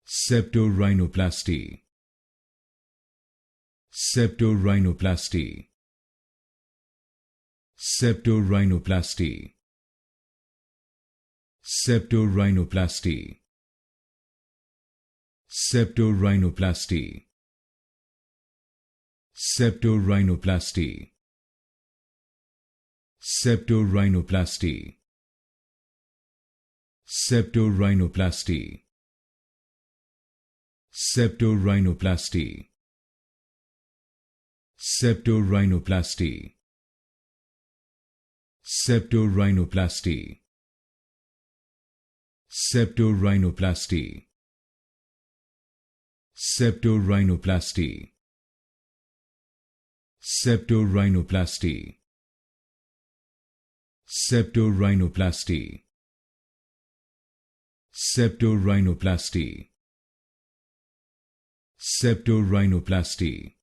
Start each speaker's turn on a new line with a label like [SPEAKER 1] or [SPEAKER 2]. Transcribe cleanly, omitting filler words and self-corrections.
[SPEAKER 1] Septorhinoplasty. Septorhinoplasty. Septorhinoplasty. Septorhinoplasty. Septorhinoplasty. Septorhinoplasty. Septorhinoplasty. Septorhinoplasty. Septorhinoplasty. Septorhinoplasty. Septorhinoplasty. Septorhinoplasty. Septorhinoplasty. Septorhinoplasty. Septorhinoplasty. Septorhinoplasty. Septorhinoplasty.